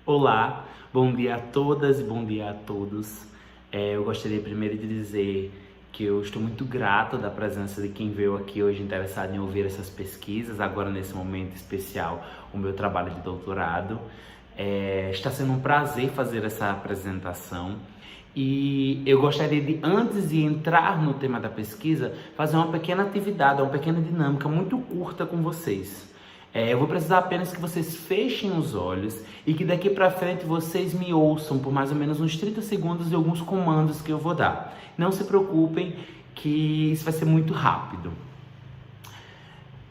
Olá, bom dia a todas e bom dia a todos. Eu gostaria primeiro de dizer que eu estou muito grato da presença de quem veio aqui hoje interessado em ouvir essas pesquisas, agora nesse momento especial, o meu trabalho de doutorado. Está sendo um prazer fazer essa apresentação e eu gostaria de, antes de entrar no tema da pesquisa, fazer uma pequena atividade, uma pequena dinâmica muito curta com vocês. Eu vou precisar apenas que vocês fechem os olhos e que daqui para frente vocês me ouçam por mais ou menos uns 30 segundos de alguns comandos que eu vou dar. Não se preocupem que isso vai ser muito rápido.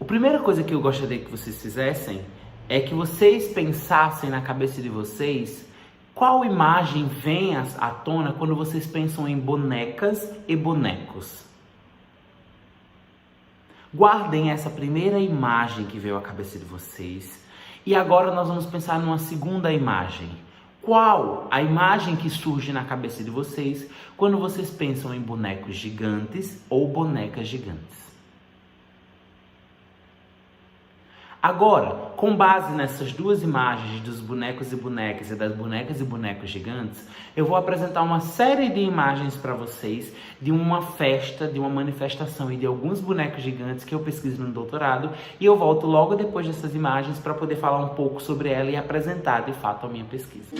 A primeira coisa que eu gostaria que vocês fizessem é que vocês pensassem na cabeça de vocês qual imagem vem à tona quando vocês pensam em bonecas e bonecos. Guardem essa primeira imagem que veio à cabeça de vocês. E agora nós vamos pensar numa segunda imagem. Qual a imagem que surge na cabeça de vocês quando vocês pensam em bonecos gigantes ou bonecas gigantes? Agora, com base nessas duas imagens dos bonecos e bonecas e das bonecas e bonecos gigantes, eu vou apresentar uma série de imagens para vocês de uma festa, de uma manifestação e de alguns bonecos gigantes que eu pesquiso no doutorado, e eu volto logo depois dessas imagens para poder falar um pouco sobre ela e apresentar de fato a minha pesquisa.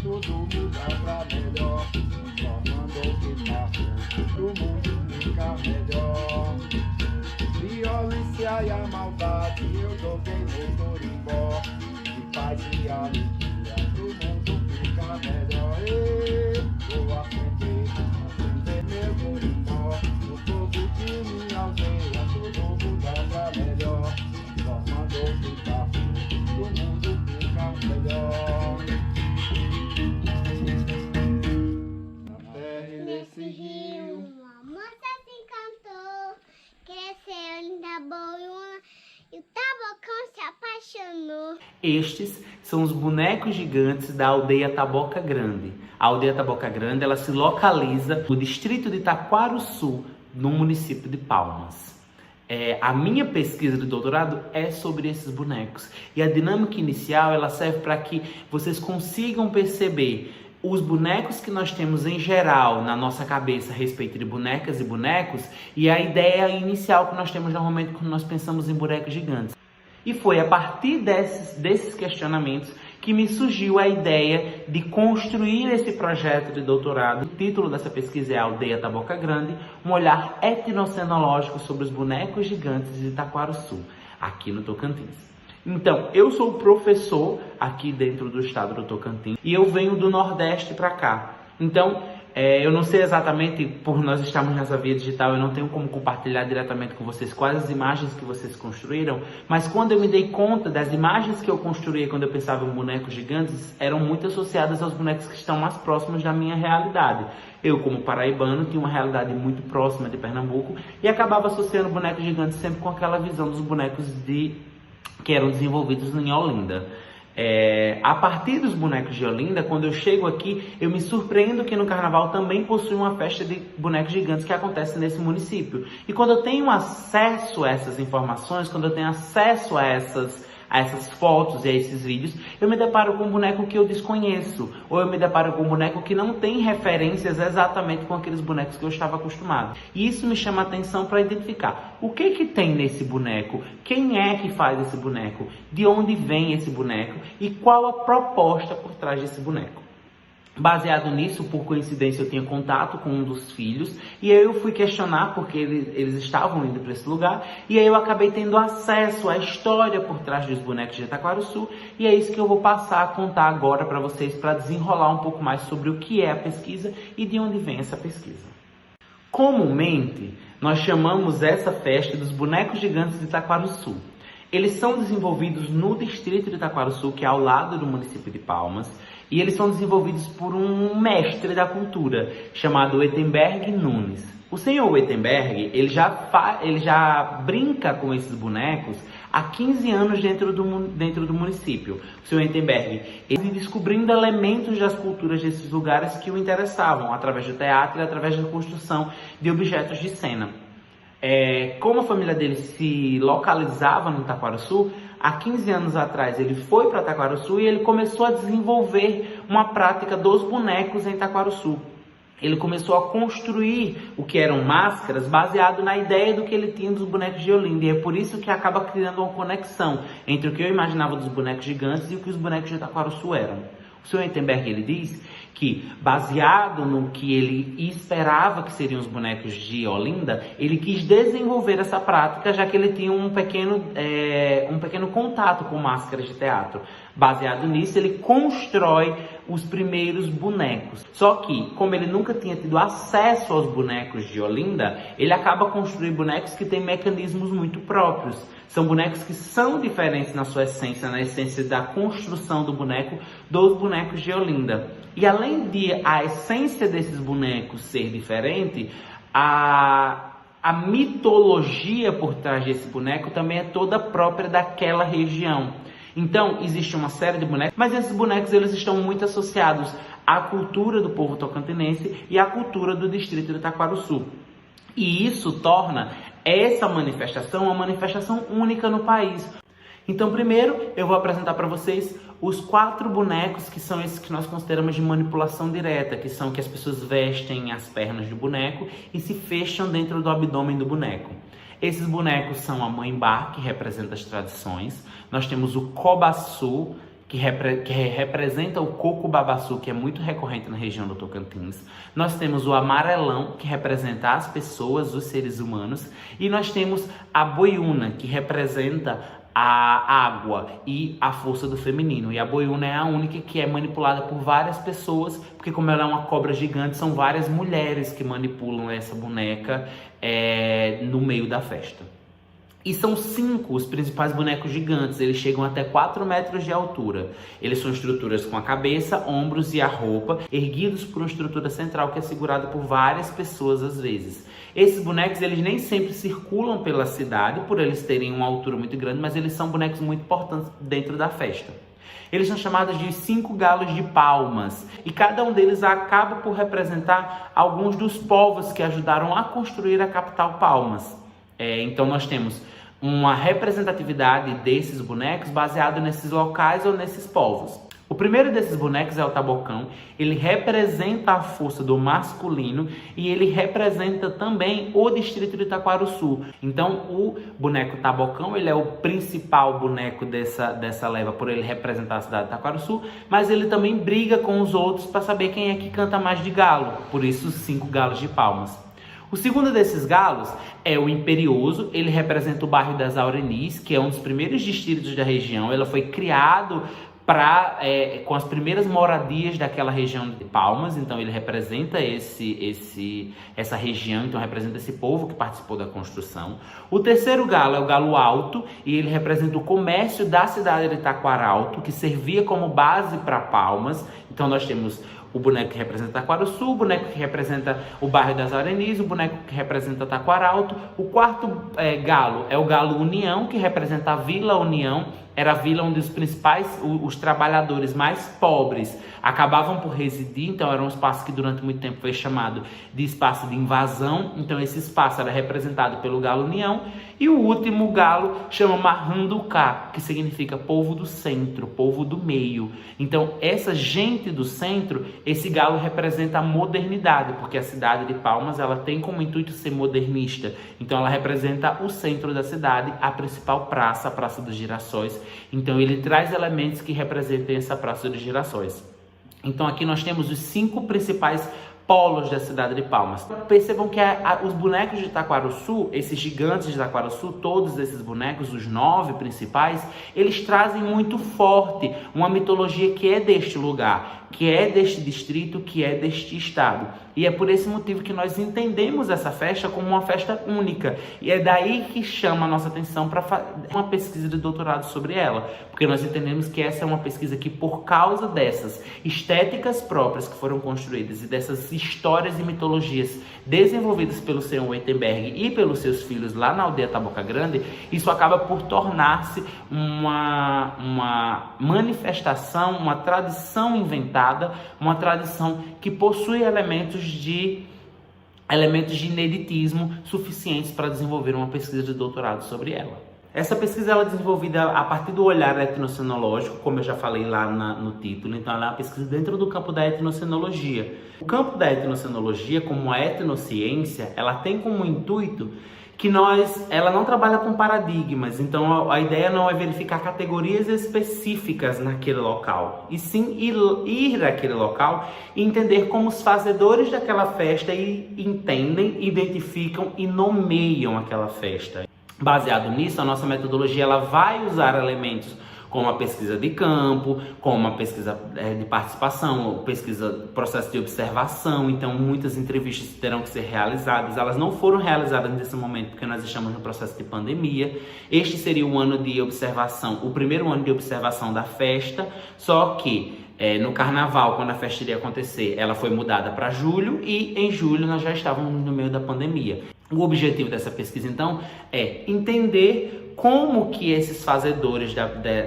Tudo muda pra melhor, informando o que passa, o mundo fica melhor. Violência e a maldade eu joguei no Torimbó, e paz e alegria, o mundo fica melhor. Vou acender meu Torimbó, o fogo de minha aldeia, tudo muda pra melhor, informando o que passa, o mundo fica melhor. E o Tabocão se apaixonou. Estes são os bonecos gigantes da aldeia Taboca Grande. A aldeia Taboca Grande, ela se localiza no distrito de Taquarussu, no município de Palmas. A minha pesquisa de doutorado é sobre esses bonecos. E a dinâmica inicial, ela serve para que vocês consigam perceber os bonecos que nós temos em geral na nossa cabeça a respeito de bonecas e bonecos e a ideia inicial que nós temos normalmente quando nós pensamos em bonecos gigantes. E foi a partir desses questionamentos que me surgiu a ideia de construir esse projeto de doutorado. O título dessa pesquisa é Aldeia Taboca Grande, um olhar etnocenológico sobre os bonecos gigantes de Taquarussu, aqui no Tocantins. Então, eu sou professor aqui dentro do estado do Tocantins e eu venho do Nordeste para cá. Então, eu não sei exatamente, por nós estarmos nessa via digital, eu não tenho como compartilhar diretamente com vocês quais as imagens que vocês construíram, mas quando eu me dei conta das imagens que eu construía quando eu pensava em bonecos gigantes, eram muito associadas aos bonecos que estão mais próximos da minha realidade. Eu, como paraibano, tinha uma realidade muito próxima de Pernambuco e acabava associando bonecos gigantes sempre com aquela visão dos bonecos que eram desenvolvidos em Olinda. A partir dos bonecos de Olinda, quando eu chego aqui, eu me surpreendo que no Carnaval também possui uma festa de bonecos gigantes que acontece nesse município. E quando eu tenho acesso a essas informações, quando eu tenho acesso a essas fotos e a esses vídeos, eu me deparo com um boneco que eu desconheço, ou eu me deparo com um boneco que não tem referências exatamente com aqueles bonecos que eu estava acostumado. E isso me chama a atenção para identificar o que tem nesse boneco, quem é que faz esse boneco, de onde vem esse boneco e qual a proposta por trás desse boneco. Baseado nisso, por coincidência, eu tinha contato com um dos filhos e aí eu fui questionar porque eles estavam indo para esse lugar e aí eu acabei tendo acesso à história por trás dos bonecos de Taquarussu e é isso que eu vou passar a contar agora para vocês para desenrolar um pouco mais sobre o que é a pesquisa e de onde vem essa pesquisa. Comumente, nós chamamos essa festa dos bonecos gigantes de Taquarussu. Eles são desenvolvidos no distrito de Taquarussu, que é ao lado do município de Palmas, e eles são desenvolvidos por um mestre da cultura, chamado Wittenberg Nunes. O senhor Wittenberg, ele já brinca com esses bonecos há 15 anos dentro do município. O Sr. Entenberg, ele descobrindo elementos das culturas desses lugares que o interessavam, através do teatro e através da construção de objetos de cena. Como a família dele se localizava no Taquarussu, há 15 anos atrás ele foi para Taquarussu e ele começou a desenvolver uma prática dos bonecos em Taquarussu. Ele começou a construir o que eram máscaras baseado na ideia do que ele tinha dos bonecos de Olinda. E é por isso que acaba criando uma conexão entre o que eu imaginava dos bonecos gigantes e o que os bonecos de Taquarussu eram. O Sr. Entenberg, ele diz que, baseado no que ele esperava que seriam os bonecos de Olinda, ele quis desenvolver essa prática, já que ele tinha um pequeno contato com máscaras de teatro. Baseado nisso, ele constrói os primeiros bonecos. Só que, como ele nunca tinha tido acesso aos bonecos de Olinda, ele acaba construindo bonecos que têm mecanismos muito próprios. São bonecos que são diferentes na sua essência, na essência da construção do boneco, dos bonecos de Olinda. E além de a essência desses bonecos ser diferente, a mitologia por trás desse boneco também é toda própria daquela região. Então, existe uma série de bonecos, mas esses bonecos eles estão muito associados à cultura do povo tocantinense e à cultura do distrito de Taquarussu. E isso torna essa manifestação uma manifestação única no país. Então, primeiro, eu vou apresentar para vocês os 4 bonecos que são esses que nós consideramos de manipulação direta, que são que as pessoas vestem as pernas do boneco e se fecham dentro do abdômen do boneco. Esses bonecos são a Mãe Bar, que representa as tradições. Nós temos o Cobaçu, que representa o coco babaçu, que é muito recorrente na região do Tocantins. Nós temos o amarelão, que representa as pessoas, os seres humanos. E nós temos a boiuna, que representa a água e a força do feminino. E a boiuna é a única que é manipulada por várias pessoas, porque como ela é uma cobra gigante, são várias mulheres que manipulam essa boneca no meio da festa. E são 5 os principais bonecos gigantes, eles chegam até 4 metros de altura. Eles são estruturas com a cabeça, ombros e a roupa, erguidos por uma estrutura central que é segurada por várias pessoas às vezes. Esses bonecos, eles nem sempre circulam pela cidade, por eles terem uma altura muito grande, mas eles são bonecos muito importantes dentro da festa. Eles são chamados de 5 galos de palmas, e cada um deles acaba por representar alguns dos povos que ajudaram a construir a capital Palmas. Então nós temos uma representatividade desses bonecos baseado nesses locais ou nesses povos. O primeiro desses bonecos é o Tabocão. Ele representa a força do masculino e ele representa também o distrito de Taquarussu. Então o boneco Tabocão, ele é o principal boneco dessa leva por ele representar a cidade de Taquarussu, mas ele também briga com os outros para saber quem é que canta mais de galo, por isso os 5 galos de palmas. O segundo desses galos é o Imperioso. Ele representa o bairro das Aurenis, que é um dos primeiros distritos da região. Ela foi criado com as primeiras moradias daquela região de Palmas, então ele representa essa região, então representa esse povo que participou da construção. O terceiro galo é o Galo Alto, e ele representa o comércio da cidade de Taquaralto, que servia como base para Palmas. Então nós temos o boneco que representa Taquarussu, o boneco que representa o bairro das Aurenis, o boneco que representa Taquaralto. O quarto galo é o Galo União, que representa a Vila União. Era a vila onde os trabalhadores mais pobres acabavam por residir, então era um espaço que durante muito tempo foi chamado de espaço de invasão. Então esse espaço era representado pelo Galo União. E o último galo chama Marranducá, que significa povo do centro, povo do meio. Então essa gente do centro, esse galo representa a modernidade, porque a cidade de Palmas ela tem como intuito ser modernista. Então ela representa o centro da cidade, a principal praça, a Praça dos Girassóis. Então ele traz elementos que representem essa Praça dos Girassóis. Então aqui nós temos os 5 principais polos da cidade de Palmas. Percebam que os bonecos de Taquarussu, esses gigantes de Taquarussu, todos esses bonecos, os 9 principais, eles trazem muito forte uma mitologia que é deste lugar, que é deste distrito, que é deste estado. E é por esse motivo que nós entendemos essa festa como uma festa única. E é daí que chama a nossa atenção para fazer uma pesquisa de doutorado sobre ela. Porque nós entendemos que essa é uma pesquisa que, por causa dessas estéticas próprias que foram construídas e dessas histórias e mitologias desenvolvidas pelo Sr. Uetenberg e pelos seus filhos lá na aldeia Taboca Grande, isso acaba por tornar-se uma manifestação, uma tradição inventada, uma tradição que possui elementos de ineditismo suficientes para desenvolver uma pesquisa de doutorado sobre ela. Essa pesquisa ela é desenvolvida a partir do olhar etnocenológico, como eu já falei lá no título. Então ela é uma pesquisa dentro do campo da etnocenologia. O campo da etnocenologia, como a etnociência, ela tem como intuito que ela não trabalha com paradigmas. Então a ideia não é verificar categorias específicas naquele local, e sim ir àquele local e entender como os fazedores daquela festa entendem, identificam e nomeiam aquela festa. Baseado nisso, a nossa metodologia ela vai usar elementos como a pesquisa de campo, como a pesquisa de participação, processo de observação. Então, muitas entrevistas terão que ser realizadas. Elas não foram realizadas nesse momento porque nós estamos no processo de pandemia. Este seria o ano de observação, o primeiro ano de observação da festa, só que no carnaval, quando a festa iria acontecer, ela foi mudada para julho, e em julho nós já estávamos no meio da pandemia. O objetivo dessa pesquisa, então, é entender como que esses fazedores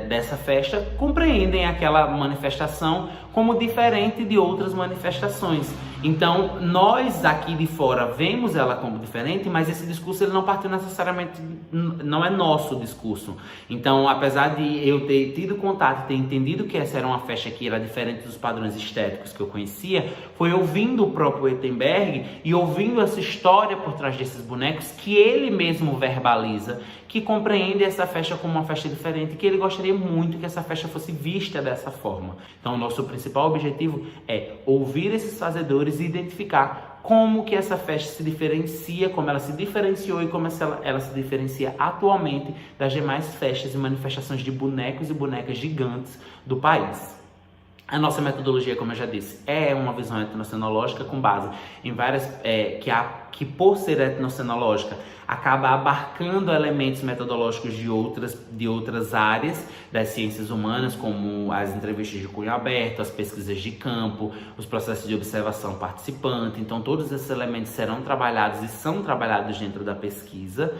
dessa festa compreendem aquela manifestação como diferente de outras manifestações. Então, nós aqui de fora vemos ela como diferente, mas esse discurso ele não partiu necessariamente, não é nosso discurso. Então, apesar de eu ter tido contato e ter entendido que essa era uma festa que era diferente dos padrões estéticos que eu conhecia, foi ouvindo o próprio Uetenberg e ouvindo essa história por trás desses bonecos que ele mesmo verbaliza, que compreende essa festa como uma festa diferente, que ele gostaria muito que essa festa fosse vista dessa forma. Então, o nosso principal objetivo é ouvir esses fazedores e identificar como que essa festa se diferencia, como ela se diferenciou e como ela se diferencia atualmente das demais festas e manifestações de bonecos e bonecas gigantes do país. A nossa metodologia, como eu já disse, é uma visão etnocenológica com base em várias, que por ser etnocenológica, acaba abarcando elementos metodológicos de outras áreas das ciências humanas, como as entrevistas de cunho aberto, as pesquisas de campo, os processos de observação participante. Então, todos esses elementos serão trabalhados e são trabalhados dentro da pesquisa.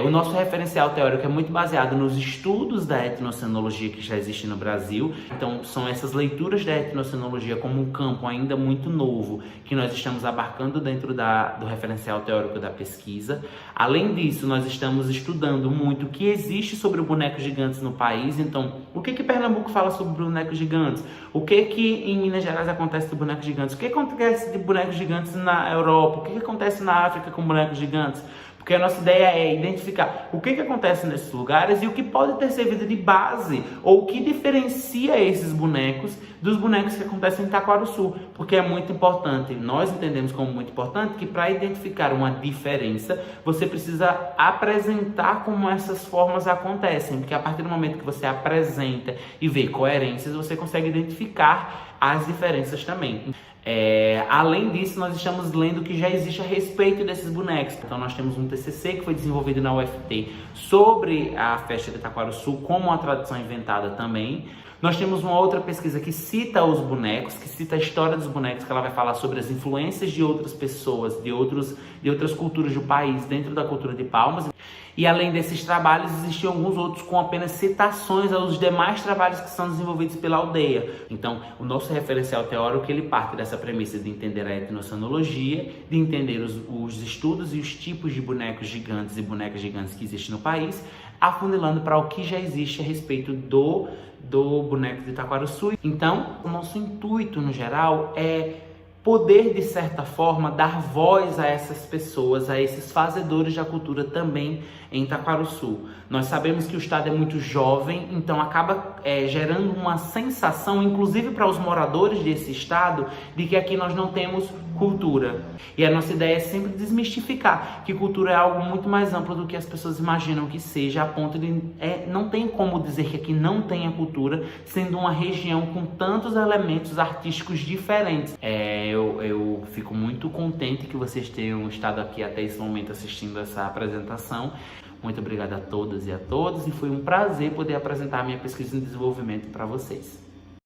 O nosso referencial teórico é muito baseado nos estudos da etnocenologia que já existe no Brasil. Então, são essas leituras da etnocenologia como um campo ainda muito novo que nós estamos abarcando dentro do referencial teórico da pesquisa. Além disso, nós estamos estudando muito o que existe sobre bonecos gigantes no país. Então, o que Pernambuco fala sobre bonecos gigantes? O que em Minas Gerais acontece de bonecos gigantes? O que acontece de bonecos gigantes na Europa? O que acontece na África com bonecos gigantes? Porque a nossa ideia é identificar o que acontece nesses lugares e o que pode ter servido de base ou o que diferencia esses bonecos dos bonecos que acontecem em Itaquaruçu. Porque é muito importante, nós entendemos como muito importante que para identificar uma diferença, você precisa apresentar como essas formas acontecem. Porque a partir do momento que você apresenta e vê coerências, você consegue identificar as diferenças também. Além disso, nós estamos lendo o que já existe a respeito desses bonecos. Então nós temos um TCC que foi desenvolvido na UFT sobre a festa de Itaquaruçu como uma tradição inventada também. Nós temos uma outra pesquisa que cita os bonecos, que cita a história dos bonecos, que ela vai falar sobre as influências de outras pessoas, de outras culturas do país dentro da cultura de Palmas. E além desses trabalhos, existem alguns outros com apenas citações aos demais trabalhos que são desenvolvidos pela aldeia. Então, o nosso referencial teórico, ele parte dessa premissa de entender a etnocenologia, de entender os estudos e os tipos de bonecos gigantes e bonecas gigantes que existem no país, afunilando para o que já existe a respeito do boneco de Itaquaruçu. Então, o nosso intuito, no geral, é poder, de certa forma, dar voz a essas pessoas, a esses fazedores da cultura também em Itaquaruçu. Nós sabemos que o estado é muito jovem, então acaba gerando uma sensação, inclusive para os moradores desse estado, de que aqui nós não temos cultura. E a nossa ideia é sempre desmistificar que cultura é algo muito mais amplo do que as pessoas imaginam que seja, a ponto de não tem como dizer que aqui não tenha cultura, sendo uma região com tantos elementos artísticos diferentes. Eu fico muito contente que vocês tenham estado aqui até esse momento assistindo essa apresentação. Muito obrigado a todas e a todos, e foi um prazer poder apresentar a minha pesquisa em desenvolvimento para vocês.